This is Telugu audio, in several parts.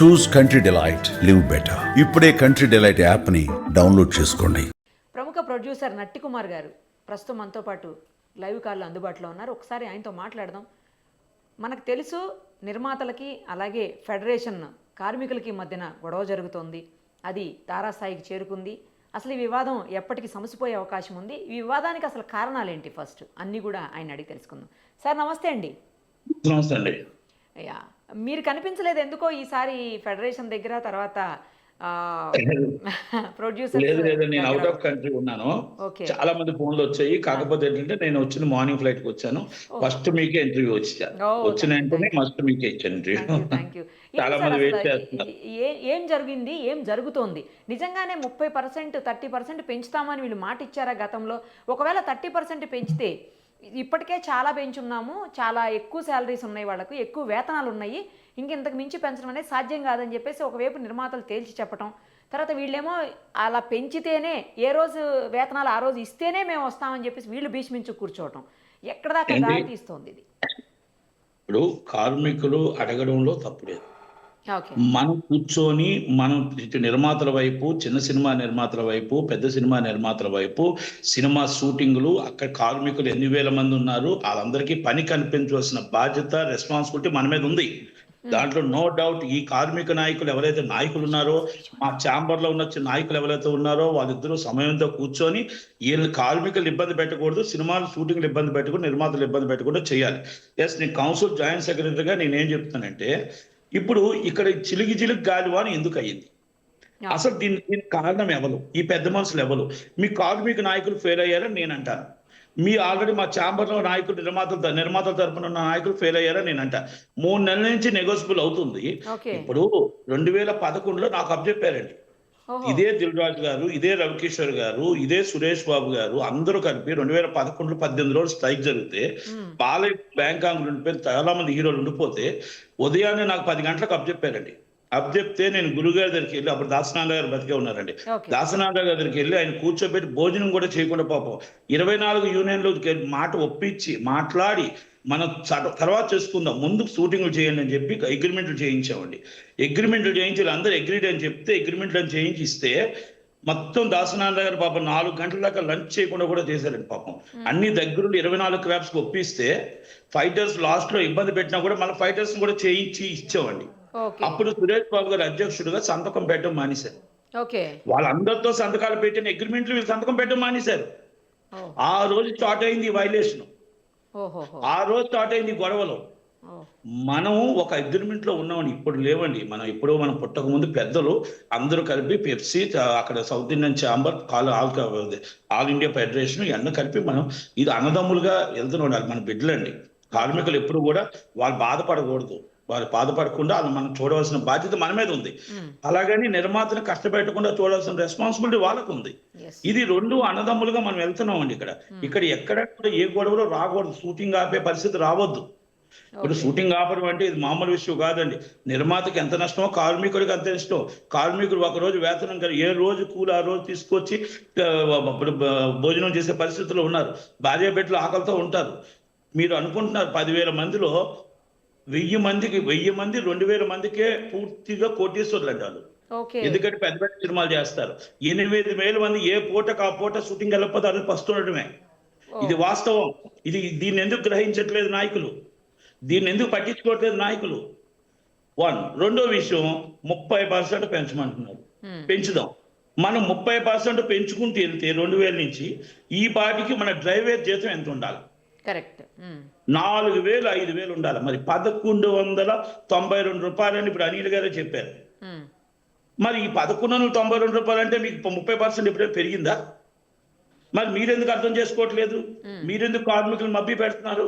చూస్ కంట్రీ డిలైట్, లివ్ బెటర్. ఇప్పుడే కంట్రీ డిలైట్ యాప్ని డౌన్లోడ్ చేసుకోండి. ప్రముఖ ప్రొడ్యూసర్ నట్టి కుమార్ గారు ప్రస్తుతం మనతో పాటు లైవ్ కాల్లో అందుబాటులో ఉన్నారు. ఒకసారి ఆయనతో మాట్లాడదాం. మనకు తెలుసు నిర్మాతలకి అలాగే ఫెడరేషన్ కార్మికులకి మధ్యన గొడవ జరుగుతోంది. అది తారాస్థాయికి చేరుకుంది. అసలు ఈ వివాదం ఎప్పటికీ సమసిపోయే అవకాశం ఉంది. ఈ వివాదానికి అసలు కారణాలు ఏంటి ఫస్ట్ అన్నీ కూడా ఆయన అడిగి తెలుసుకుందాం. సార్ నమస్తే అండి. నమస్తే అండి. యా, మీరు కనిపించలేదు ఎందుకో ఈసారి ఫెడరేషన్ దగ్గర, తర్వాత ప్రొడ్యూసర్ లేదు లేదు, నేను అవుట్ ఆఫ్ కంట్రీ ఉన్నాను. చాలా మంది ఫోన్లు వచ్చాయి. కాకపోతే ఏంటంటే నేను వచ్చిన మార్నింగ్ ఫ్లైట్ కి వచ్చాను. ఫస్ట్ మీకే ఇంటర్వ్యూ వచ్చిన వెంటనే ఫస్ట్ మీకే ఇచ్చాను ఇంటర్వ్యూ. చాలా మంది వెయిట్ చేస్తున్నారు. ఏం జరిగింది, ఏం జరుగుతోంది? నిజంగానే 30%, 30% పెంచుతామని వీళ్ళు మాట ఇచ్చారా గతంలో? ఒకవేళ 30% పెంచితే ఇప్పటికే చాలా పెంచున్నాము, చాలా ఎక్కువ శాలరీస్ ఉన్నాయి, వాళ్ళకు ఎక్కువ వేతనాలు ఉన్నాయి, ఇంతకు మించి పెంచడం అనేది సాధ్యం కాదని చెప్పేసి ఒకవైపు నిర్మాతలు తేల్చి చెప్పటం, తర్వాత వీళ్ళేమో అలా పెంచితేనే ఏ రోజు వేతనాలు ఆ రోజు ఇస్తేనే మేము వస్తామని చెప్పేసి వీళ్ళు భీష్మించు కూర్చోవటం, ఎక్కడ దాకా దారి తీస్తోంది ఇది? ఇప్పుడు కార్మికులు అడగడంలో తప్పులేదు. మనం కూర్చొని మనం నిర్మాతల వైపు, చిన్న సినిమా నిర్మాతల వైపు, పెద్ద సినిమా నిర్మాతల వైపు, సినిమా షూటింగ్లు, అక్కడ కార్మికులు ఎన్ని వేల మంది ఉన్నారు, వాళ్ళందరికీ పని కల్పించవలసిన బాధ్యత, రెస్పాన్సిబిలిటీ మన మీద ఉంది. దాంట్లో నో డౌట్. ఈ కార్మిక నాయకులు ఎవరైతే నాయకులు ఉన్నారో, మా ఛాంబర్ లో ఉన్న నాయకులు ఎవరైతే ఉన్నారో, వాళ్ళిద్దరూ సమయంతో కూర్చొని వీళ్ళు కార్మికులు ఇబ్బంది పెట్టకూడదు, సినిమాలు షూటింగ్లు ఇబ్బంది పెట్టకూడదు, నిర్మాతలు ఇబ్బంది పెట్టకూడదు చేయాలి. ఎస్, నేను కౌన్సిల్ జాయింట్ సెక్రటరీగా నేనేం చెప్తానంటే, ఇప్పుడు ఇక్కడ చిలికి గాలివాన ఎందుకు అయ్యింది? అసలు దీనికి కారణం ఎవరు? ఈ పెద్ద మనుషులు ఎవరు? మీ కార్మిక నాయకులు ఫెయిల్ అయ్యారని నేను అంటాను. మీ ఆల్రెడీ మా ఛాంబర్లో నాయకులు, నిర్మాతల తరపున ఉన్న నాయకులు ఫెయిల్ అయ్యారని నేను అంటా. 3 నెలల నుంచి నెగోషియబుల్ అవుతుంది. ఇప్పుడు 2011లో నాకు అప్పచెప్పారండి. ఇదే దిల్ రాజు గారు, ఇదే రవికిషోర్ గారు, ఇదే సురేష్ బాబు గారు అందరూ కలిపి 2011లో 18 రోజులు స్ట్రైక్ జరిగితే, బాలయ్య బ్యాంకాంగ్లు ఉండిపోయి చాలా మంది హీరోలు ఉండిపోతే, ఉదయాన్నే నాకు 10 గంటలకు అప్పచెప్పారండి. అప్పచెప్తే నేను గురుగారి దగ్గరికి వెళ్ళి, అప్పుడు దాసనారాయణ గారు బతికే ఉన్నారండి, దాసనారాయణ గారి దగ్గరికి వెళ్ళి ఆయన కూర్చోబెట్టి భోజనం కూడా చేయకుండా పాపం 24 యూనియన్లు మాట ఒప్పించి మాట్లాడి, మనం తర్వాత చేసుకుందాం, ముందుకు షూటింగ్లు చేయండి అని చెప్పి అగ్రిమెంట్లు చేయించామండి. అగ్రిమెంట్లు చేయించి అందరూ అగ్రీడ్ అని చెప్తే అగ్రిమెంట్లు చేయించి ఇస్తే, మొత్తం దాసనారాయణ గారు పాపం 4 గంటల దాకా లంచ్ చేయకుండా కూడా చేశారండి పాపం. అన్ని దగ్గరుండి 24 క్రాప్స్ ఒప్పిస్తే, ఫైటర్స్ లాస్ట్ లో ఇబ్బంది పెట్టినా కూడా మళ్ళీ ఫైటర్స్ కూడా చేయించి ఇచ్చామండి. అప్పుడు సురేష్ బాబు గారు అధ్యక్షుడుగా సంతకం పెట్టడం మానేశారు. వాళ్ళందరితో సంతకాలు పెట్టిన అగ్రిమెంట్లు వీళ్ళు సంతకం పెట్టడం మానేశారు. ఆ రోజు స్టార్ట్ అయింది ఈ వైలేషన్. ఆ రోజు స్టార్ట్ అయింది గొడవలు. మనం ఒక అగ్రిమెంట్ లో ఉన్నామని ఇప్పుడు లేవండి. మనం పుట్టక ముందు పెద్దలు అందరూ కలిపి పెప్సీ, అక్కడ south Indian chamber, all India federation ఇవన్నీ కలిపి మనం ఇది అన్నదమ్ములుగా వెళ్తూనే ఉండాలి. మన బిడ్డలండి. కార్మికులు ఎప్పుడు కూడా వాళ్ళు బాధపడకూడదు. వారు బాధపడకుండా వాళ్ళు మనం చూడవలసిన బాధ్యత మన మీద ఉంది. అలాగని నిర్మాతను కష్టపెట్టకుండా చూడాల్సిన రెస్పాన్సిబిలిటీ వాళ్ళకు ఉంది. ఇది 2 అన్నదమ్ములుగా మనం వెళ్తున్నాం అండి. ఇక్కడ ఎక్కడ ఏ గొడవలో రాకూడదు, షూటింగ్ ఆపే పరిస్థితి రావద్దు. ఇప్పుడు షూటింగ్ ఆపడం అంటే ఇది మామూలు విషయం కాదండి. నిర్మాతకి ఎంత నష్టమో కార్మికుడికి అంత నష్టం. కార్మికుడు ఒక రోజు వేతనం ఏ రోజు కూలి ఆ రోజు తీసుకొచ్చి భోజనం చేసే పరిస్థితుల్లో ఉన్నారు. భార్య బిడ్డలు ఆకలితో ఉంటారు. మీరు అనుకుంటున్నారు 10,000 మందిలో 1000 మందికి 2000 మందికే పూర్తిగా కోటీశ్వరులు అంటారు. ఎందుకంటే పెద్ద పెద్ద సినిమాలు చేస్తారు. 8,000 మంది ఏ పూటకు ఆ పూట షూటింగ్ వెళ్ళకపోతే అది పస్తుండటమే. ఇది వాస్తవం. దీన్ని ఎందుకు గ్రహించట్లేదు నాయకులు? దీన్ని ఎందుకు పట్టించుకోవట్లేదు నాయకులు? 1. రెండో విషయం, 30% పెంచమంటున్నారు. పెంచుదాం. మనం 30% పెంచుకుంటూ వెళ్తే 2000 నుంచి ఈ పాటికి మన డ్రైవర్ జీతం ఎంత ఉండాలి? కరెక్ట్, 4,000 5,000 ఉండాలి. మరి 1,192 రూపాయలని ఇప్పుడు అనిల్ గారే చెప్పారు. మరి ఈ 1,192 రూపాయలు అంటే మీకు 30% ఎప్పుడైనా పెరిగిందా? మరి మీరెందుకు అర్థం చేసుకోవట్లేదు? మీరెందుకు కార్మికులు మభ్య పెడుతున్నారు?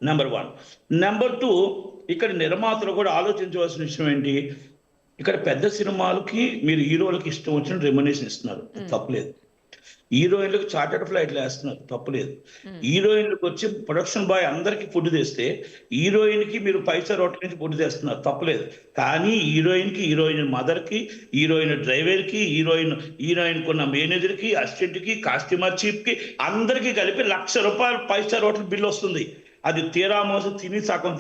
నెంబర్ 1. నెంబర్ 2, ఇక్కడ నిర్మాతలు కూడా ఆలోచించవలసిన విషయం ఏంటి? ఇక్కడ పెద్ద సినిమాలకి మీరు హీరోలకి ఇష్టం వచ్చిన రెమ్యునరేషన్ ఇస్తున్నారు, తప్పలేదు. హీరోయిన్లకు చార్టర్డ్ ఫ్లైట్లు వేస్తున్నారు, తప్పలేదు. హీరోయిన్లకు వచ్చి ప్రొడక్షన్ బాయ్ అందరికి ఫుడ్ తెస్తే హీరోయిన్ కి మీరు 5 స్టార్ హోటల్ నుంచి ఫుడ్ తెస్తున్నారు, తప్పలేదు. కానీ హీరోయిన్ మదర్ కి, హీరోయిన్ డ్రైవర్ కి, హీరోయిన్ కొన్న మేనేజర్ కి, అసిస్టెంట్ కి, కాస్ట్యూమర్ చీఫ్ కి అందరికీ కలిపి ₹1,00,000 5 స్టార్ హోటల్ బిల్ వస్తుంది. అది తీరా మోసం తిని సగం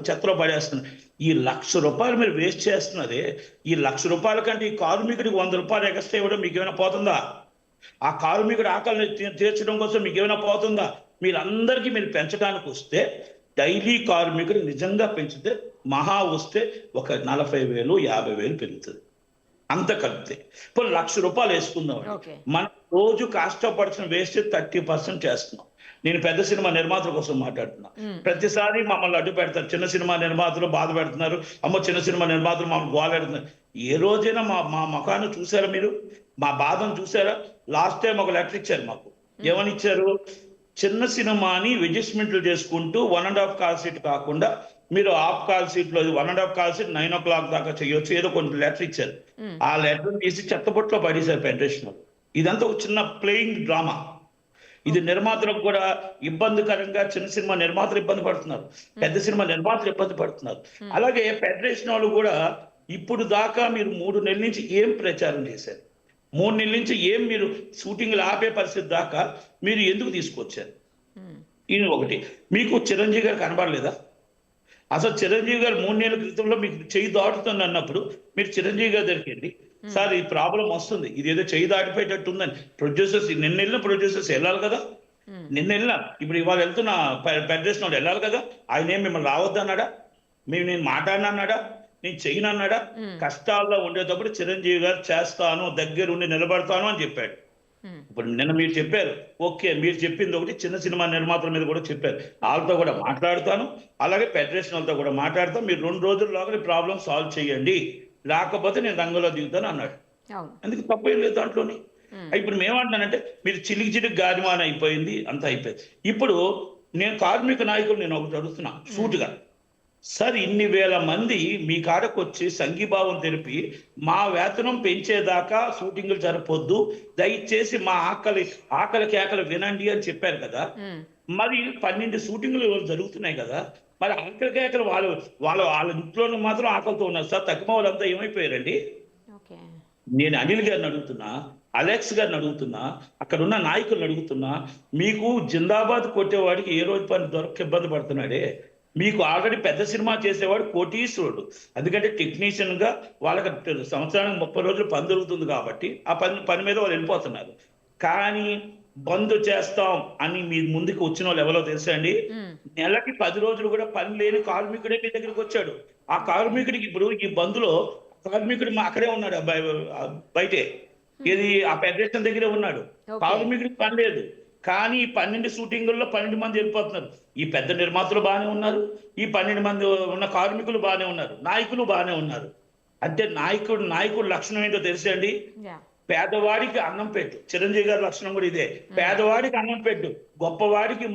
చెత్తలో పడేస్తుంది. ఈ ₹1,00,000 మీరు వేస్ట్ చేస్తున్నారే, ఈ ₹1,00,000 కంటే ఈ కార్మికుడికి ₹100 ఎక్స్ట్రా ఇవ్వడం మీకు ఏమైనా పోతుందా? ఆ కార్మికుడి ఆకలిని తీర్చడం కోసం మీకు ఏమైనా పోతుందా? మీరందరికీ మీరు పెంచడానికి వస్తే డైలీ కార్మికుడు నిజంగా పెంచితే మహా వస్తే ఒక 40,000 50,000 పెరుగుతుంది, అంత కలిపితే. ఇప్పుడు ₹1,00,000 వేసుకుందాం. మనం రోజు కష్టపడుతున్న వేస్ట్ 30% చేస్తున్నాం. నేను పెద్ద సినిమా నిర్మాతల కోసం మాట్లాడుతున్నా. ప్రతిసారి మమ్మల్ని అడ్డు పెడతారు, చిన్న సినిమా నిర్మాతలు బాధ పెడుతున్నారు, అమ్మో చిన్న సినిమా నిర్మాతలు మమ్మల్ని గోలెడుతున్నారు. ఏ రోజైనా మా ముఖాన్ని చూసారా మీరు? మా బాధను చూసారా? లాస్ట్ టైం ఒక లెటర్ ఇచ్చారు మాకు. ఏమని ఇచ్చారు? చిన్న సినిమాని అడ్జస్ట్మెంట్లు చేసుకుంటూ 1.5 కాల్ సీట్ కాకుండా మీరు హాఫ్ కాల్ సీట్ లో 1.5 కాల్ సీట్ 9 o'clock దాకా చేయొచ్చు, ఏదో కొన్ని లెటర్ ఇచ్చారు. ఆ లెటర్ తీసి చెత్తబొట్లో పడేశారు ఫెడరేషన్. ఇదంతా ఒక చిన్న ప్లేయింగ్ డ్రామా. ఇది నిర్మాతలకు కూడా ఇబ్బందికరంగా, చిన్న సినిమా నిర్మాతలు ఇబ్బంది పడుతున్నారు, పెద్ద సినిమా నిర్మాతలు ఇబ్బంది పడుతున్నారు. అలాగే ఫెడరేషన్ వాళ్ళు కూడా ఇప్పుడు దాకా మీరు 3 నెలల నుంచి ఏం ప్రచారం చేశారు? 3 నెలల నుంచి ఏం మీరు షూటింగ్లు ఆపే పరిస్థితి దాకా మీరు ఎందుకు తీసుకొచ్చారు? ఇది ఒకటి. మీకు చిరంజీవి గారు కనబడలేదా? అసలు చిరంజీవి గారు 3 నెలల క్రితంలో మీకు చెయ్యి దాటుతుంది అన్నప్పుడు మీరు చిరంజీవి గారు దగ్గరికి వెళ్ళి, సార్ ఈ ప్రాబ్లం వస్తుంది, ఇది ఏదో చెయ్యి దాటిపోయేటట్టు ఉందని ప్రొడ్యూసర్స్, నిన్న వెళ్ళిన ప్రొడ్యూసర్స్ వెళ్ళాలి కదా, నిన్న వెళ్ళిన ఇప్పుడు ఇవాళ వెళ్తున్న ఫెడరేషన్ వాళ్ళు వెళ్ళాలి కదా. ఆయన ఏం మిమ్మల్ని రావద్దన్నాడా? నేను మాట్లాడినన్నాడా? నేను చేయనన్నాడా? కష్టాల్లో ఉండేటప్పుడు చిరంజీవి గారు చేస్తాను, దగ్గర ఉండి నిలబడతాను అని చెప్పాడు. ఇప్పుడు నిన్న మీరు చెప్పారు, ఓకే, మీరు చెప్పింది ఒకటి, చిన్న సినిమా నిర్మాతల మీద కూడా చెప్పారు, వాళ్ళతో కూడా మాట్లాడుతాను, అలాగే ఫెడరేషన్ వాళ్ళతో కూడా మాట్లాడతాను, మీరు 2 రోజుల్లోగా ప్రాబ్లం సాల్వ్ చేయండి, లేకపోతే నేను రంగంలో దిగుతాను అన్నాడు. అందుకు తప్పేం లేదు దాంట్లోని. ఇప్పుడు మేమంటానంటే మీరు చిలికి గాదిమాన అయిపోయింది, అంత అయిపోయింది. ఇప్పుడు నేను కార్మిక నాయకులు నేను ఒకటి అడుగుతున్నా సూటుగా, సార్ ఇన్ని వేల మంది మీ కాడకు వచ్చి సంఘీభావం తెలిపి మా వేతనం పెంచేదాకా షూటింగ్లు జరపొద్దు, దయచేసి మా ఆకలి కేకలు వినండి అని చెప్పారు కదా. మరి 12 షూటింగ్లు జరుగుతున్నాయి కదా, మరి ఆకలి కేకలు వాళ్ళ ఇంట్లోనూ మాత్రం ఆకలితో ఉన్నారు సార్. తక్కువ వాళ్ళంతా ఏమైపోయారండి? నేను అనిల్ గారిని అడుగుతున్నా, అలెక్స్ గారిని అడుగుతున్నా, అక్కడ ఉన్న నాయకులను అడుగుతున్నా, మీకు జిందాబాద్ కొట్టేవాడికి ఏ రోజు పని దొరక ఇబ్బంది పడుతున్నాడే. మీకు ఆల్రెడీ పెద్ద సినిమా చేసేవాడు కోటీశ్వరుడు, ఎందుకంటే టెక్నీషియన్ గా వాళ్ళకి సంవత్సరానికి 30 రోజులు పని దొరుకుతుంది కాబట్టి ఆ పని మీద వాళ్ళు వెళ్ళిపోతున్నారు. కానీ బంద్ చేస్తాం అని మీ ముందుకు వచ్చిన వాళ్ళు ఎవరో తెలుసా అండి? నెలకి 10 రోజులు కూడా పని లేని కార్మికుడే మీ దగ్గరికి వచ్చాడు. ఆ కార్మికుడికి ఇప్పుడు ఈ బంద్లో కార్మికుడు అక్కడే ఉన్నాడు, బయటే, ఇది ఆ ఫెడరేషన్ దగ్గరే ఉన్నాడు. కార్మికుడికి పని లేదు, కానీ ఈ 12 షూటింగుల్లో 12 మంది వెళ్ళిపోతున్నారు. ఈ పెద్ద నిర్మాతలు బాగానే ఉన్నారు, ఈ 12 మంది ఉన్న కార్మికులు బాగానే ఉన్నారు, నాయకులు బాగానే ఉన్నారు. అంటే నాయకుడు లక్షణం ఏంటో తెలుసా అండి? పేదవాడికి అన్నం పెట్టు. చిరంజీవి గారి లక్షణం కూడా ఇదే, పేదవాడికి అన్నం పెట్టు, గొప్పవాడికి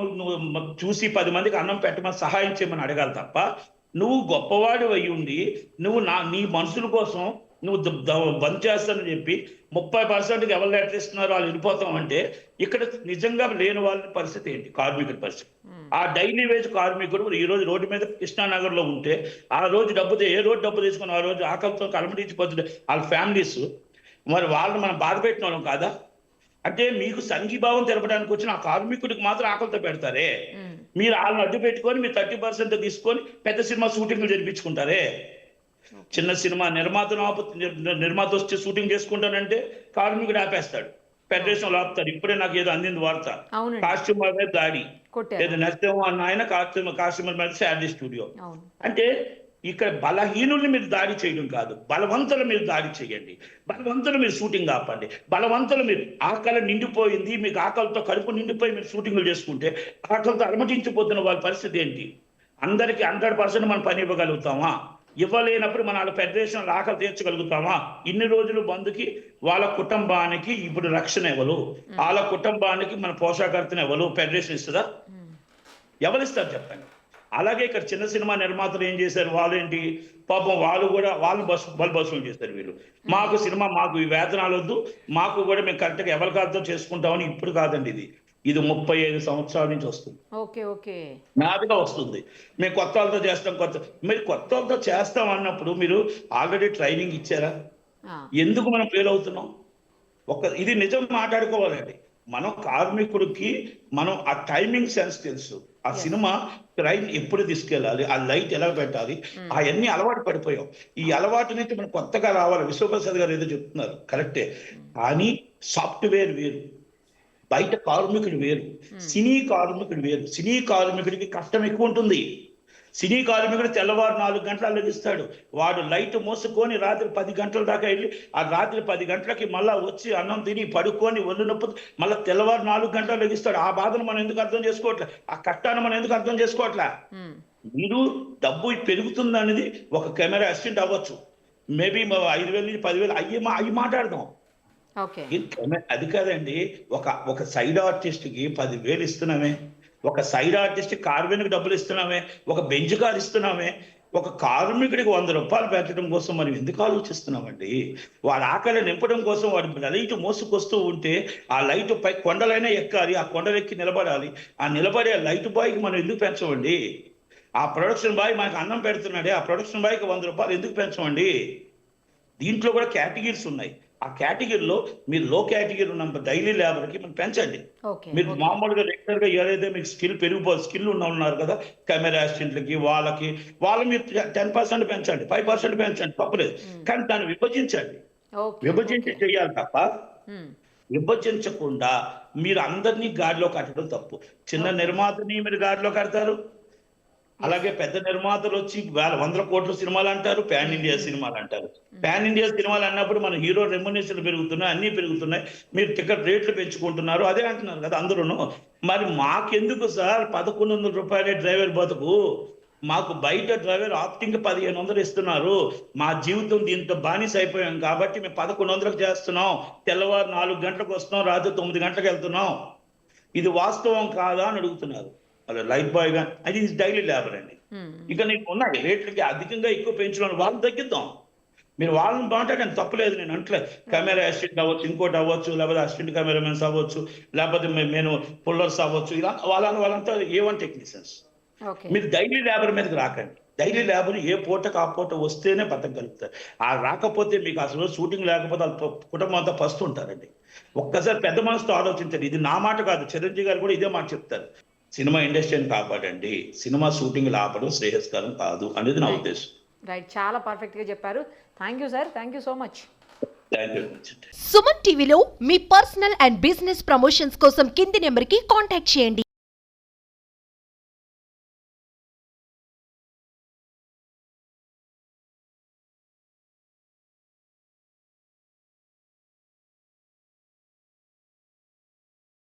చూసి 10 మందికి అన్నం పెట్టమని సహాయం చేయమని అడగాలి తప్ప, నువ్వు గొప్పవాడు అయి ఉండి నువ్వు నీ మనుషుల కోసం నువ్వు బంద్ చేస్తానని చెప్పి 30%కి ఎవరు లెటర్ ఇస్తున్నారో వాళ్ళు వెళ్ళిపోతాం అంటే ఇక్కడ నిజంగా లేని వాళ్ళ పరిస్థితి ఏంటి? కార్మికుడి పరిస్థితి. ఆ డైలీ వేజ్ కార్మికుడు ఈ రోజు రోడ్డు మీద కృష్ణానగర్ లో ఉంటే ఆ రోజు ఏ రోజు డబ్బు తీసుకుని ఆ రోజు ఆకలితో కలమటించిపోతుంటే వాళ్ళ ఫ్యామిలీస్, మరి వాళ్ళని మనం బాధ పెట్టిన వాళ్ళం కాదా? అంటే మీకు సంఘీభావం తెలపడానికి వచ్చిన ఆ కార్మికుడికి మాత్రం ఆకలితో పెడతారే, మీరు వాళ్ళని అడ్డు పెట్టుకొని మీరు 30% తీసుకొని పెద్ద సినిమా షూటింగ్లు జరిపించుకుంటారే. చిన్న సినిమా నిర్మాత వచ్చి షూటింగ్ చేసుకుంటానంటే కార్మికుడు ఆపేస్తాడు, ఫెడరేషన్ ఆపుతాడు. ఇప్పుడే నాకు ఏదో అందింది వార్త, కాస్ట్యూమర్ మీద దాడి, ఏదో నరసింహ అన్న ఆయన కాస్ట్యూమర్ మీద శారది స్టూడియో. అంటే ఇక్కడ బలహీనుల్ని మీరు దాడి చేయడం కాదు, బలవంతులు మీరు దాడి చేయండి, బలవంతులు మీరు షూటింగ్ ఆపండి, బలవంతులు మీరు ఆకలి నిండిపోయింది, మీకు ఆకలితో కడుపు నిండిపోయి మీరు షూటింగ్లు చేసుకుంటే ఆకలితో అలమటించిపోతున్న వాళ్ళ పరిస్థితి ఏంటి? అందరికీ 100% మనం పని ఇవ్వగలుగుతామా? ఇవ్వలేనప్పుడు మన వాళ్ళ ఫెడరేషన్ ఆకలి తీర్చగలుగుతామా? ఇన్ని రోజులు బంధుకి వాళ్ళ కుటుంబానికి ఇప్పుడు రక్షణ ఎవరు? వాళ్ళ కుటుంబానికి మన పోషాకర్తను ఎవరు? ఫెడరేషన్ ఇస్తుందా? ఎవరు ఇస్తారు చెప్పండి? అలాగే ఇక్కడ చిన్న సినిమా నిర్మాతలు ఏం చేశారు? వాళ్ళేంటి పాపం, వాళ్ళు బస్సులు చేస్తారు. వీళ్ళు మాకు ఈ వేతనాలు వద్దు, మాకు కూడా మేము కరెక్ట్గా ఎవరి కాదుతో చేసుకుంటామని ఇప్పుడు కాదండి, ఇది 35 సంవత్సరాల నుంచి వస్తుంది. నాదిగా వస్తుంది. మేము కొత్త వాళ్ళతో చేస్తాం, మీరు కొత్త వాళ్ళతో చేస్తాం అన్నప్పుడు మీరు ఆల్రెడీ ట్రైనింగ్ ఇచ్చారా? ఎందుకు మనం ఫెయిల్ అవుతున్నాం? ఇది నిజం మాట్లాడుకోవాలండి. మనం కార్మికుడికి మనం ఆ టైమింగ్ సెన్స్ తెలుసు, ఆ సినిమా ట్రైన్ ఎప్పుడు తీసుకెళ్ళాలి, ఆ లైట్ ఎలా పెట్టాలి, అవన్నీ అలవాటు పడిపోయాం. ఈ అలవాటు నుంచి మనం కొత్తగా రావాలి. విశ్వప్రసాద్ గారు ఏదో చెప్తున్నారు కరెక్టే, కానీ సాఫ్ట్వేర్ వేరు, బయట కార్మికుడు వేరు, సినీ కార్మికుడు వేరు. సినీ కార్మికుడికి కష్టం ఎక్కువ ఉంటుంది. సినీ కార్మికుడు తెల్లవారు 4 గంటలు లెగిస్తాడు. వాడు లైట్ మోసుకొని రాత్రి 10 గంటల దాకా వెళ్ళి ఆ రాత్రి 10 గంటలకి మళ్ళా వచ్చి అన్నం తిని పడుకొని ఒళ్ళు నొప్పి మళ్ళీ తెల్లవారు 4 గంటలు లెగిస్తాడు. ఆ బాధను మనం ఎందుకు అర్థం చేసుకోవట్లే, ఆ కష్టాన్ని మనం ఎందుకు అర్థం చేసుకోవట్లే? మీరు డబ్బు పెరుగుతుంది అనేది ఒక కెమెరా అసిస్టెంట్ అవ్వచ్చు, మేబీ 5,000 నుంచి 10,000 అవి మాట్లాడదాం. అది కాదండి, ఒక సైడ్ ఆర్టిస్ట్ కి 10,000 ఇస్తున్నామే, ఒక సైడ్ ఆర్టిస్ట్ కార్మికుడికి డబ్బులు ఇస్తున్నామే, ఒక బెంచ్ కార్ ఇస్తున్నామే, ఒక కార్మికుడికి 100 రూపాయలు పెట్టడం కోసం మనం ఎందుకు ఆలోచిస్తున్నామండి? వాడి ఆకలి నింపడం కోసం వాడి లైట్ మోసుకొస్తూ ఉంటే ఆ లైట్ పై కొండలైనా ఎక్కాలి, ఆ కొండలెక్కి నిలబడాలి. ఆ నిలబడే లైట్ బాయ్కి మనం ఎందుకు పెంచమండి? ఆ ప్రొడక్షన్ బాయ్ మనకు అన్నం పెడుతున్నాడే, ఆ ప్రొడక్షన్ బాయ్కి 100 రూపాయలు ఎందుకు పెంచమండి? దీంట్లో కూడా కేటగిరీస్ ఉన్నాయి. ఆ కేటగిరీలో మీరు లో కేటగిరీ ఉన్న డైలీ లేబర్కి మనం పెంచండి. మీరు మామూలుగా రెగ్యులర్ గా ఏదైతే మీకు స్కిల్ ఉన్నారు కదా, కెమెరా అసిస్టెంట్లకి వాళ్ళు మీరు 10% పెంచండి, 5% పెంచండి, తప్పలేదు. కానీ దాన్ని విభజించండి, విభజించి చేయాలి తప్ప విభజించకుండా మీరు అందరినీ గాడిలో కట్టడం తప్పు. చిన్న నిర్మాతని మీరు గాడిలో కడతారు, అలాగే పెద్ద నిర్మాతలు వచ్చి 100 కోట్ల సినిమాలు అంటారు, పాన్ ఇండియా సినిమాలు అంటారు. పాన్ ఇండియా సినిమాలు అన్నప్పుడు మన హీరో రెమ్యునరేషన్లు పెరుగుతున్నాయి, అన్ని పెరుగుతున్నాయి, మీరు టికెట్ రేట్లు పెంచుకుంటున్నారు, అదే అంటున్నారు కదా అందరూను. మరి మాకెందుకు సార్ 1,100 రూపాయలే డ్రైవర్ బతుకు? మాకు బయట డ్రైవర్ ఆప్టింగ్ 1,500 ఇస్తున్నారు. మా జీవితం దీంతో బానిస అయిపోయాం కాబట్టి మేము 1,100కు చేస్తున్నాం. తెల్లవారు 4 గంటలకు వస్తున్నాం, రాత్రి 9 గంటలకు వెళ్తున్నాం. ఇది వాస్తవం కాదా అని అడుగుతున్నారు. అలా లైట్ బాయ్ గా అది డైలీ లేబర్ అండి. ఇక నీకు ఉన్నాయి రేట్లకి అధికంగా ఎక్కువ పెంచడం, వాళ్ళని తగ్గిద్దాం. మీరు వాళ్ళని మాట్లాడండి, తప్పలేదు, నేను అంటే కెమెరా అసిస్టెంట్ అవ్వచ్చు, ఇంకోటి అవ్వచ్చు, లేకపోతే అసిస్టెంట్ కెమెరామెన్స్ అవ్వచ్చు, లేకపోతే నేను పుల్లర్స్ అవ్వచ్చు, ఇలా వాళ్ళంతా A1 టెక్నీషియన్స్. మీరు డైలీ లేబర్ మీదకి రాకండి. డైలీ లేబర్ ఏ పూటకు ఆ పూట వస్తేనే బతకగలుగుతారు. ఆ రాకపోతే మీకు అసలు షూటింగ్ లేకపోతే కుటుంబం అంతా పస్తుంటారండి. ఒక్కసారి పెద్ద మనసుతో ఆలోచించండి. ఇది నా మాట కాదు, చిరంజీవి గారు కూడా ఇదే మాట చెప్తారు. సినిమా ఇండస్ట్రీని కాపాడండి, సినిమా షూటింగ్ ఆపడం శ్రేయస్కరం కాదు అనేది నా ఉద్దేశం. రైట్, చాలా పర్ఫెక్ట్ గా చెప్పారు. Thank you sir, thank you so much. Suman టీవీలో మీ పర్సనల్ అండ్ బిజినెస్ ప్రమోషన్స్ కోసం కింది నెంబర్కి కాంటాక్ట్ చేయండి.